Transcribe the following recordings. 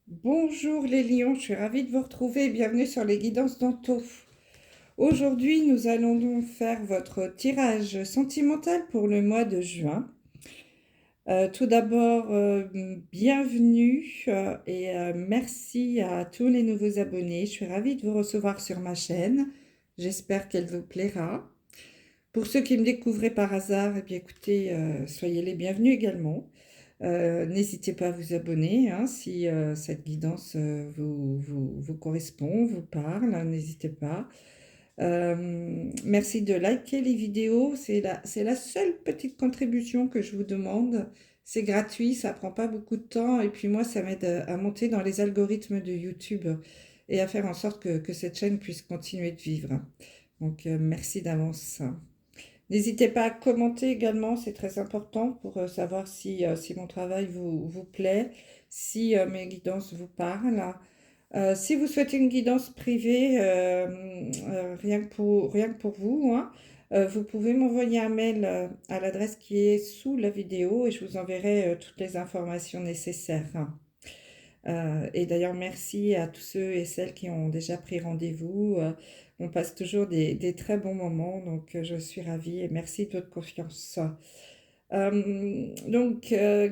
Bonjour les lions, je suis ravie de vous retrouver. Bienvenue sur les guidances d'Anto. Aujourd'hui, nous allons donc faire votre tirage sentimental pour le mois de juin. Tout d'abord, bienvenue et merci à tous les nouveaux abonnés. Je suis ravie de vous recevoir sur ma chaîne. J'espère qu'elle vous plaira. Pour ceux qui me découvraient par hasard, eh bien écoutez, soyez les bienvenus également. N'hésitez pas à vous abonner hein, si cette guidance vous correspond, vous parle, hein, n'hésitez pas. Merci de liker les vidéos, c'est la seule petite contribution que je vous demande. C'est gratuit, ça prend pas beaucoup de temps et puis moi ça m'aide à monter dans les algorithmes de YouTube et à faire en sorte que cette chaîne puisse continuer de vivre. Donc merci d'avance. N'hésitez pas à commenter également, c'est très important pour savoir si mon travail vous plaît, si mes guidances vous parlent. Si vous souhaitez une guidance privée, rien que pour vous, hein, vous pouvez m'envoyer un mail à l'adresse qui est sous la vidéo et je vous enverrai toutes les informations nécessaires. Et d'ailleurs, merci à tous ceux et celles qui ont déjà pris rendez-vous. On passe toujours des très bons moments, donc je suis ravie et merci de votre confiance.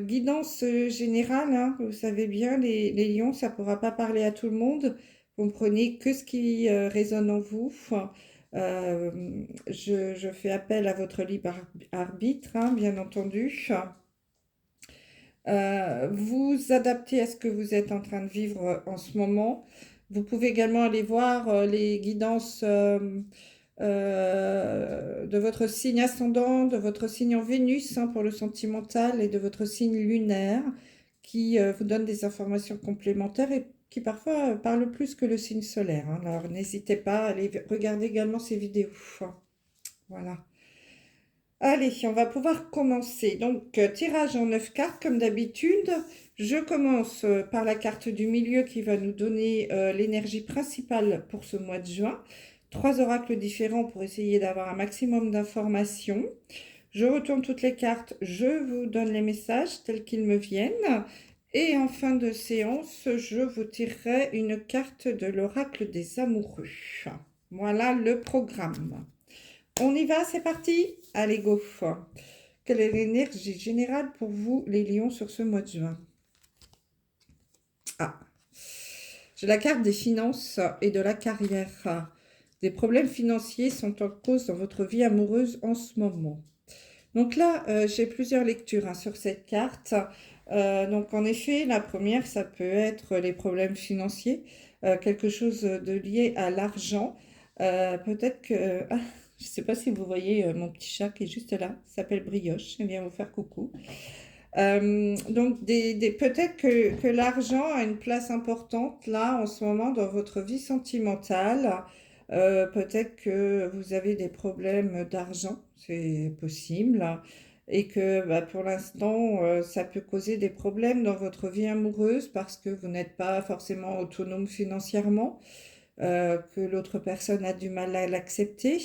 Guidance générale, hein, vous savez bien, les lions, ça ne pourra pas parler à tout le monde. Vous ne prenez que ce qui résonne en vous. Je fais appel à votre libre arbitre, hein, bien entendu. Vous adaptez à ce que vous êtes en train de vivre en ce moment. Vous pouvez également aller voir les guidances de votre signe ascendant, de votre signe en Vénus hein, pour le sentimental et de votre signe lunaire qui vous donne des informations complémentaires et qui parfois parlent plus que le signe solaire. Hein. Alors n'hésitez pas à aller regarder également ces vidéos. Voilà. Allez, on va pouvoir commencer. Donc, tirage en 9 cartes, comme d'habitude. Je commence par la carte du milieu qui va nous donner l'énergie principale pour ce mois de juin. 3 oracles différents pour essayer d'avoir un maximum d'informations. Je retourne toutes les cartes, je vous donne les messages tels qu'ils me viennent. Et en fin de séance, je vous tirerai une carte de l'oracle des amoureux. Voilà le programme. On y va, c'est parti? Allez, go! Quelle est l'énergie générale pour vous, les lions, sur ce mois de juin? Ah, j'ai la carte des finances et de la carrière. Des problèmes financiers sont en cause dans votre vie amoureuse en ce moment. Donc là, j'ai plusieurs lectures hein, sur cette carte. Donc en effet, la première, ça peut être les problèmes financiers, quelque chose de lié à l'argent. Peut-être que... ah, je ne sais pas si vous voyez mon petit chat qui est juste là, il s'appelle Brioche, il vient vous faire coucou. Donc peut-être que l'argent a une place importante là en ce moment dans votre vie sentimentale. Peut-être que vous avez des problèmes d'argent, c'est possible, et que bah, pour l'instant, ça peut causer des problèmes dans votre vie amoureuse parce que vous n'êtes pas forcément autonome financièrement, que l'autre personne a du mal à l'accepter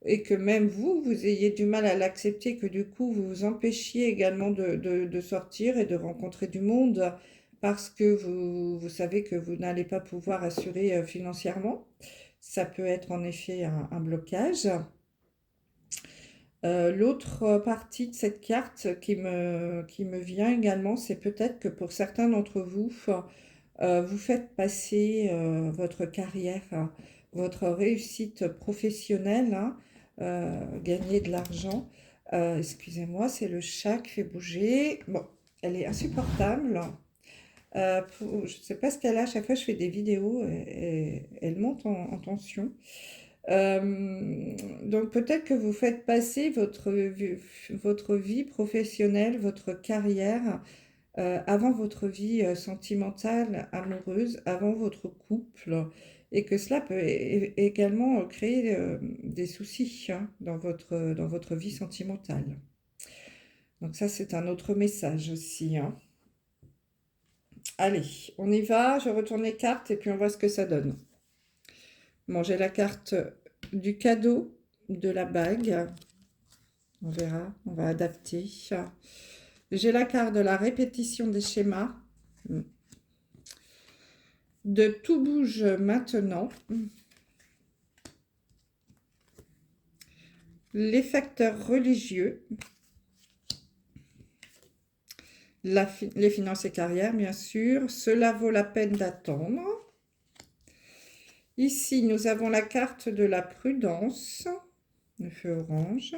et que même vous, vous ayez du mal à l'accepter, que du coup, vous vous empêchiez également de sortir et de rencontrer du monde parce que vous savez que vous n'allez pas pouvoir assurer financièrement. Ça peut être en effet un blocage. L'autre partie de cette carte qui me vient également, c'est peut-être que pour certains d'entre vous, vous faites passer votre carrière, votre réussite professionnelle, hein, gagner de l'argent. Excusez-moi, c'est le chat qui fait bouger. Bon, elle est insupportable. Je ne sais pas ce qu'elle a. À chaque fois, je fais des vidéos et elle monte en tension. Donc peut-être que vous faites passer votre vie professionnelle, votre carrière avant votre vie sentimentale, amoureuse, avant votre couple, et que cela peut également créer des soucis hein, dans votre vie sentimentale. Donc ça, c'est un autre message aussi. Hein. Allez, on y va, je retourne les cartes et puis on voit ce que ça donne. Bon, j'ai la carte du cadeau, de la bague. On verra, on va adapter. J'ai la carte de la répétition des schémas. de Tout bouge maintenant, les facteurs religieux, les finances et carrières, bien sûr. Cela vaut la peine d'attendre. Ici, nous avons la carte de la prudence, le feu orange.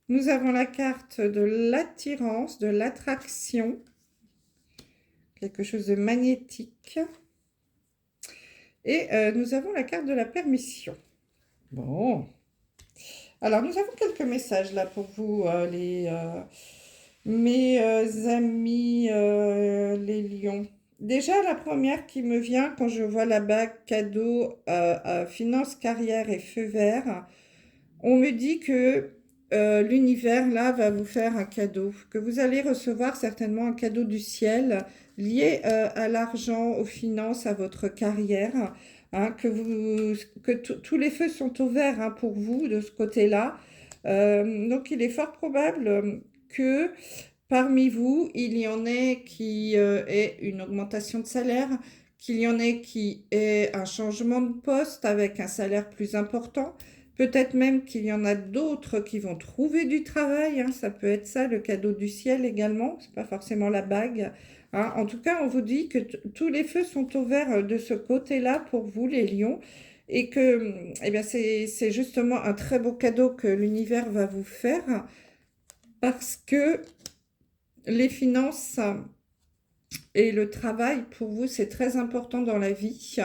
Nous avons la carte de l'attirance, de l'attraction, quelque chose de magnétique. Et nous avons la carte de la permission. Bon. Alors, nous avons quelques messages là pour vous, mes amis, les lions. Déjà, la première qui me vient quand je vois la bague cadeau, finance, carrière et feu vert, on me dit que l'univers là va vous faire un cadeau, que vous allez recevoir certainement un cadeau du ciel lié à l'argent, aux finances, à votre carrière, hein, que tous les feux sont au vert, hein, pour vous de ce côté-là. Donc il est fort probable que parmi vous, il y en ait qui aient une augmentation de salaire, qu'il y en ait qui aient un changement de poste avec un salaire plus important. Peut-être même qu'il y en a d'autres qui vont trouver du travail, hein, ça peut être ça, le cadeau du ciel également, c'est pas forcément la bague, hein. En tout cas, on vous dit que tous les feux sont ouverts de ce côté-là pour vous, les lions, et que eh bien, c'est justement un très beau cadeau que l'univers va vous faire, parce que les finances et le travail, pour vous, c'est très important dans la vie.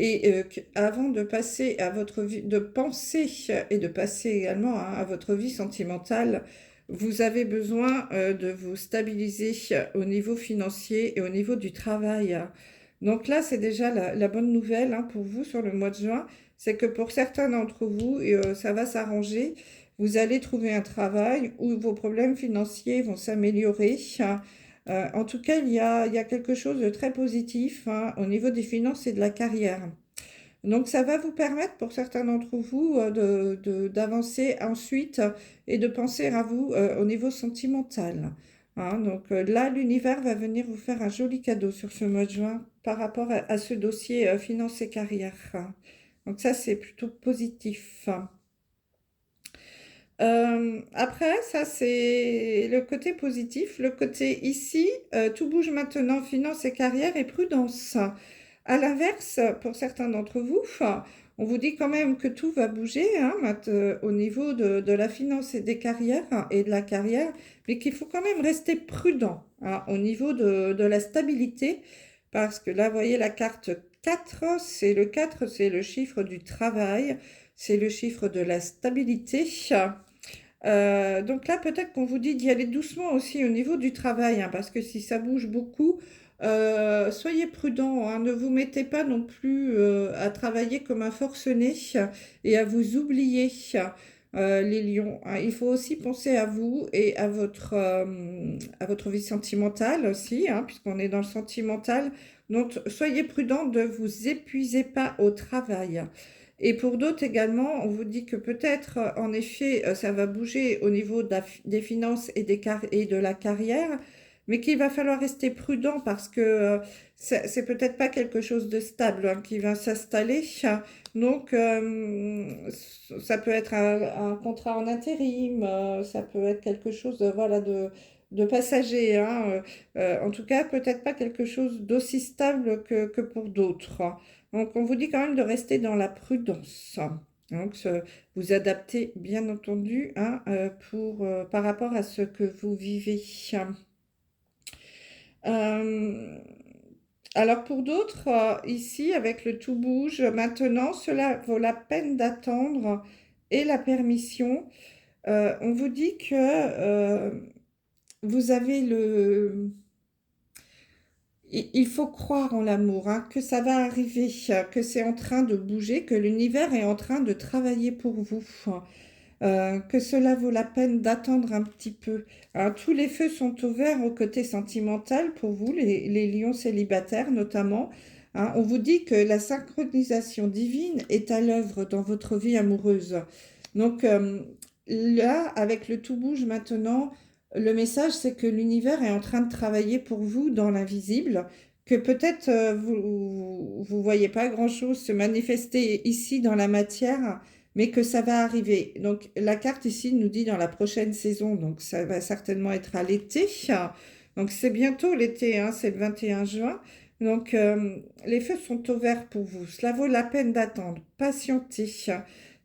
Et avant de passer à votre vie, de penser et de passer également, hein, à votre vie sentimentale, vous avez besoin de vous stabiliser au niveau financier et au niveau du travail. Donc là, c'est déjà la bonne nouvelle, hein, pour vous sur le mois de juin, c'est que pour certains d'entre vous, ça va s'arranger. Vous allez trouver un travail où vos problèmes financiers vont s'améliorer. En tout cas, il y a quelque chose de très positif, hein, au niveau des finances et de la carrière. Donc, ça va vous permettre, pour certains d'entre vous, d'avancer ensuite et de penser à vous au niveau sentimental, hein. Donc là, l'univers va venir vous faire un joli cadeau sur ce mois de juin par rapport à ce dossier finances et carrière, hein. Donc ça, c'est plutôt positif. Après, ça c'est le côté positif. Le côté ici, tout bouge maintenant, finances et carrière et prudence. À l'inverse, pour certains d'entre vous, on vous dit quand même que tout va bouger, hein, au niveau de la finance et des carrières, hein, et de la carrière, mais qu'il faut quand même rester prudent, hein, au niveau de la stabilité, parce que là, vous voyez la carte 4, c'est le 4, c'est le chiffre du travail, c'est le chiffre de la stabilité. Donc là, peut-être qu'on vous dit d'y aller doucement aussi au niveau du travail, hein, parce que si ça bouge beaucoup, soyez prudent, hein, ne vous mettez pas non plus à travailler comme un forcené et à vous oublier, les lions, hein. Il faut aussi penser à vous et à votre vie sentimentale aussi, hein, puisqu'on est dans le sentimental. Donc, soyez prudent, ne vous épuisez pas au travail. Et pour d'autres également, on vous dit que peut-être, en effet, ça va bouger au niveau des finances et et de la carrière, mais qu'il va falloir rester prudent parce que c'est peut-être pas quelque chose de stable, hein, qui va s'installer. Donc, ça peut être un contrat en intérim, ça peut être quelque chose voilà, de passager, hein. En tout cas, peut-être pas quelque chose d'aussi stable que pour d'autres. Donc, on vous dit quand même de rester dans la prudence. Donc, vous adaptez, bien entendu, hein, par rapport à ce que vous vivez. Euh, alors, pour d'autres, ici, avec le tout bouge, maintenant, cela vaut la peine d'attendre et la permission. On vous dit que vous avez il faut croire en l'amour, hein, que ça va arriver, que c'est en train de bouger, que l'univers est en train de travailler pour vous, que cela vaut la peine d'attendre un petit peu, hein. Tous les feux sont ouverts au côté sentimental pour vous, les lions célibataires notamment, hein. On vous dit que la synchronisation divine est à l'œuvre dans votre vie amoureuse. Donc là, avec le tout bouge maintenant, le message, c'est que l'univers est en train de travailler pour vous dans l'invisible, que peut-être vous ne voyez pas grand-chose se manifester ici dans la matière, mais que ça va arriver. Donc la carte ici nous dit dans la prochaine saison, donc ça va certainement être à l'été. Donc c'est bientôt l'été, hein, c'est le 21 juin. Donc les feux sont au vert pour vous. Cela vaut la peine d'attendre. Patientez.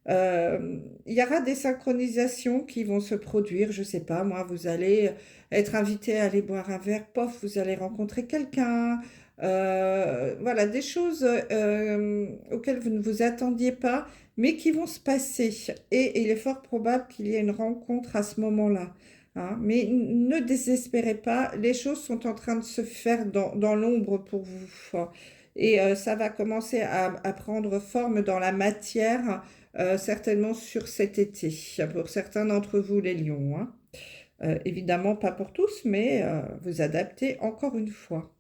Il y aura des synchronisations qui vont se produire. Je sais pas, moi, vous allez être invité à aller boire un verre, pof, vous allez rencontrer quelqu'un. Voilà, des choses auxquelles vous ne vous attendiez pas, mais qui vont se passer. Et il est fort probable qu'il y ait une rencontre à ce moment-là. Hein. Mais ne désespérez pas, les choses sont en train de se faire dans l'ombre pour vous. Et ça va commencer à prendre forme dans la matière, certainement sur cet été, pour certains d'entre vous, les lions. Hein. Évidemment, pas pour tous, mais vous adaptez encore une fois.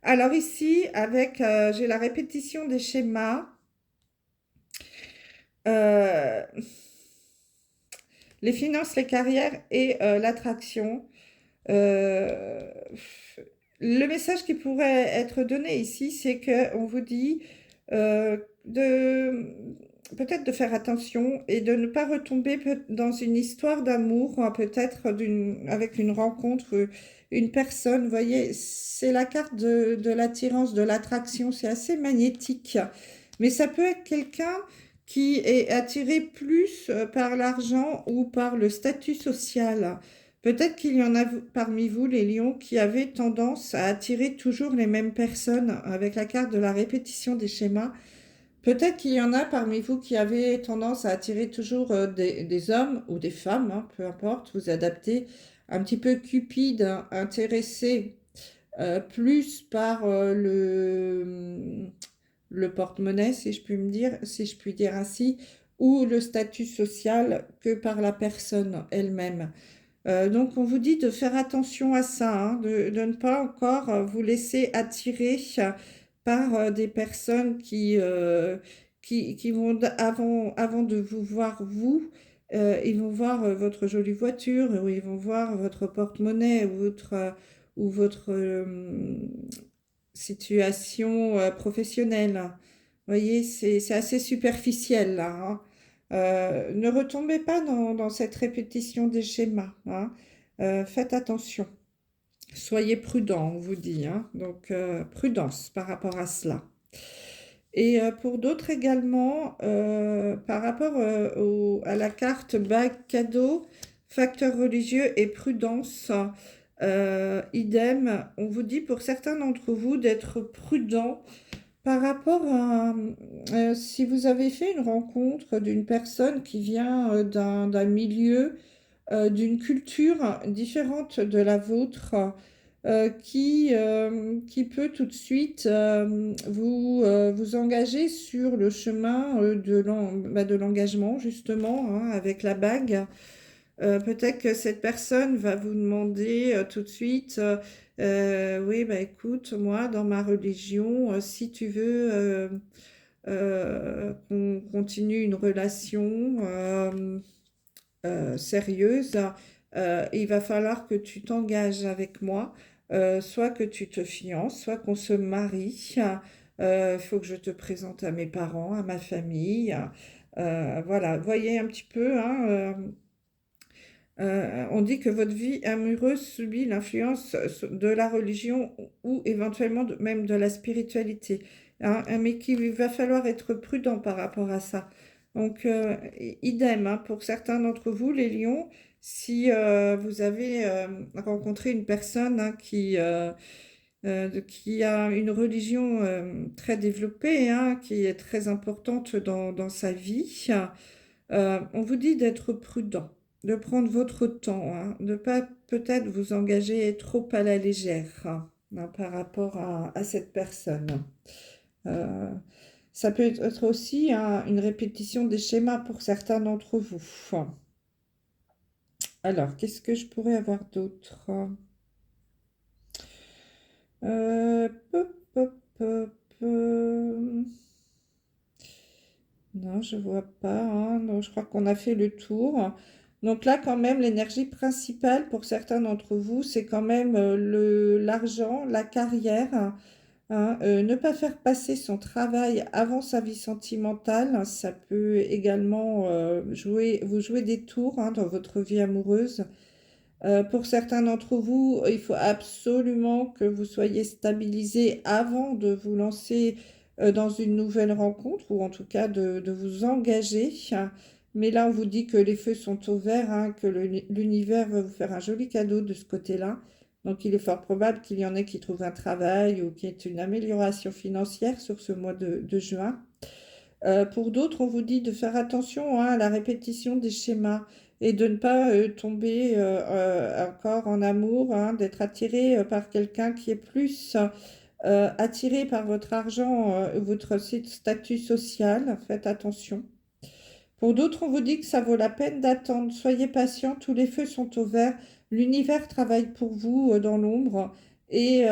Alors ici, j'ai la répétition des schémas. Les finances, les carrières et l'attraction. Euh, le message qui pourrait être donné ici, c'est qu'on vous dit de peut-être de faire attention et de ne pas retomber dans une histoire d'amour, peut-être avec une rencontre, une personne. Vous voyez, c'est la carte de l'attirance, de l'attraction, c'est assez magnétique. Mais ça peut être quelqu'un qui est attiré plus par l'argent ou par le statut social. Peut-être qu'il y en a parmi vous, les lions, qui avaient tendance à attirer toujours les mêmes personnes avec la carte de la répétition des schémas. Peut-être qu'il y en a parmi vous qui avaient tendance à attirer toujours des hommes ou des femmes, hein, peu importe, vous adaptez, un petit peu cupide, hein, intéressé plus par le porte-monnaie, si je puis dire ainsi, ou le statut social que par la personne elle-même. Donc, on vous dit de faire attention à ça, hein, de ne pas encore vous laisser attirer par des personnes qui vont, avant de vous voir, ils vont voir votre jolie voiture, ou ils vont voir votre porte-monnaie, ou votre situation professionnelle. Vous voyez, c'est assez superficiel là. Hein. Ne retombez pas dans cette répétition des schémas. Hein. Faites attention. Soyez prudent, on vous dit. Hein. Donc, prudence par rapport à cela. Et pour d'autres également, par rapport à la carte bague cadeau, facteur religieux et prudence, idem, on vous dit pour certains d'entre vous d'être prudent par rapport à si vous avez fait une rencontre d'une personne qui vient d'un milieu, d'une culture différente de la vôtre, qui peut tout de suite vous engager sur le chemin de l'engagement, justement, hein, avec la bague. Peut-être que cette personne va vous demander tout de suite, oui, bah écoute, moi, dans ma religion, si tu veux qu'on continue une relation sérieuse, il va falloir que tu t'engages avec moi, soit que tu te fiances, soit qu'on se marie. Il faut que je te présente à mes parents, à ma famille. Voilà, voyez un petit peu, hein, on dit que votre vie amoureuse subit l'influence de la religion ou éventuellement même de la spiritualité, hein, mais qu'il va falloir être prudent par rapport à ça. Donc, idem, hein, pour certains d'entre vous, les lions, si vous avez rencontré une personne hein, qui a une religion très développée, hein, qui est très importante dans sa vie, on vous dit d'être prudent, de prendre votre temps, hein, de ne pas peut-être vous engager trop à la légère hein, par rapport à cette personne. Euh, Ça peut être aussi hein, une répétition des schémas pour certains d'entre vous. Alors, qu'est-ce que je pourrais avoir d'autre? Pop, pop, non, je vois pas. Hein. Non, je crois qu'on a fait le tour. Donc là, quand même, l'énergie principale pour certains d'entre vous, c'est quand même l'argent, la carrière. Hein. Ne pas faire passer son travail avant sa vie sentimentale, ça peut également vous jouer des tours hein, dans votre vie amoureuse. Pour certains d'entre vous, il faut absolument que vous soyez stabilisé avant de vous lancer dans une nouvelle rencontre ou en tout cas de vous engager. Mais là, on vous dit que les feux sont au vert, hein, que l'univers va vous faire un joli cadeau de ce côté-là. Donc, il est fort probable qu'il y en ait qui trouvent un travail ou qui ait une amélioration financière sur ce mois de juin. Pour d'autres, on vous dit de faire attention hein, à la répétition des schémas et de ne pas tomber encore en amour, hein, d'être attiré par quelqu'un qui est plus attiré par votre argent, votre statut social. Faites attention. Pour d'autres, on vous dit que ça vaut la peine d'attendre. Soyez patient, tous les feux sont au vert. L'univers travaille pour vous dans l'ombre. Et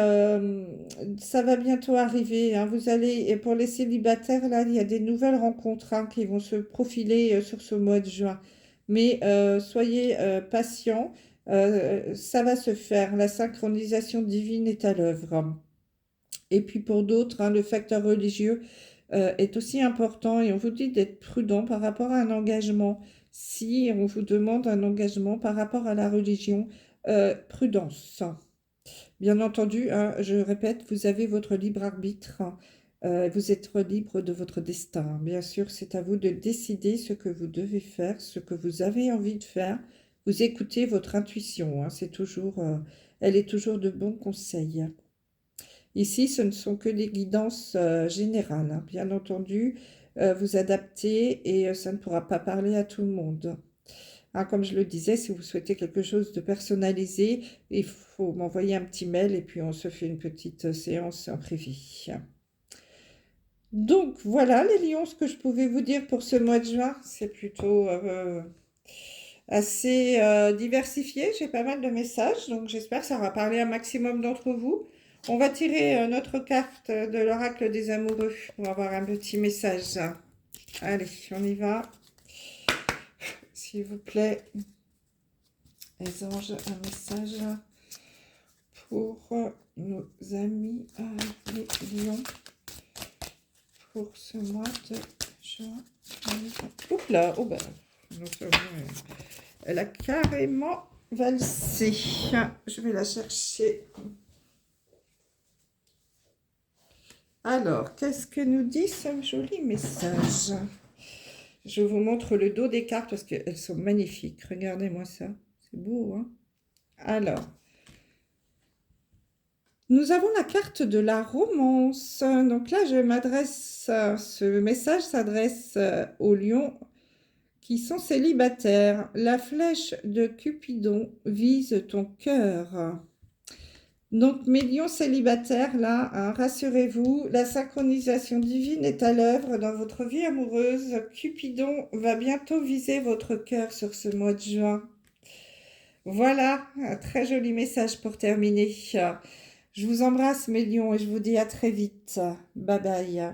ça va bientôt arriver. Hein. Vous allez, et pour les célibataires, là, il y a des nouvelles rencontres hein, qui vont se profiler sur ce mois de juin. Mais soyez patients, ça va se faire. La synchronisation divine est à l'œuvre. Et puis pour d'autres, hein, le facteur religieux est aussi important et on vous dit d'être prudent par rapport à un engagement. Si on vous demande un engagement par rapport à la religion, prudence. Bien entendu, hein, je répète, vous avez votre libre arbitre. Vous êtes libre de votre destin. Bien sûr, c'est à vous de décider ce que vous devez faire, ce que vous avez envie de faire. Vous écoutez votre intuition. Hein, elle est toujours de bons conseils. Ici, ce ne sont que des guidances générales. Hein. Bien entendu, vous adaptez et ça ne pourra pas parler à tout le monde. Hein, comme je le disais, si vous souhaitez quelque chose de personnalisé, il faut m'envoyer un petit mail et puis on se fait une petite séance en privé. Donc voilà les lions, ce que je pouvais vous dire pour ce mois de juin, c'est plutôt assez diversifié. J'ai pas mal de messages, donc j'espère que ça aura parlé à un maximum d'entre vous. On va tirer notre carte de l'oracle des amoureux pour avoir un petit message. Allez, on y va. S'il vous plaît, les anges, un message pour nos amis les lions pour ce mois de juin. Oups là, oh ben, elle a carrément valsé. Je vais la chercher. Alors, qu'est-ce que nous dit ce joli message? Je vous montre le dos des cartes parce qu'elles sont magnifiques. Regardez-moi ça. C'est beau, hein? Alors, nous avons la carte de la romance. Donc là, ce message s'adresse aux lions qui sont célibataires. La flèche de Cupidon vise ton cœur. Donc, mes lions célibataires, là, hein, rassurez-vous, la synchronisation divine est à l'œuvre dans votre vie amoureuse. Cupidon va bientôt viser votre cœur sur ce mois de juin. Voilà, un très joli message pour terminer. Je vous embrasse, mes lions, et je vous dis à très vite. Bye bye.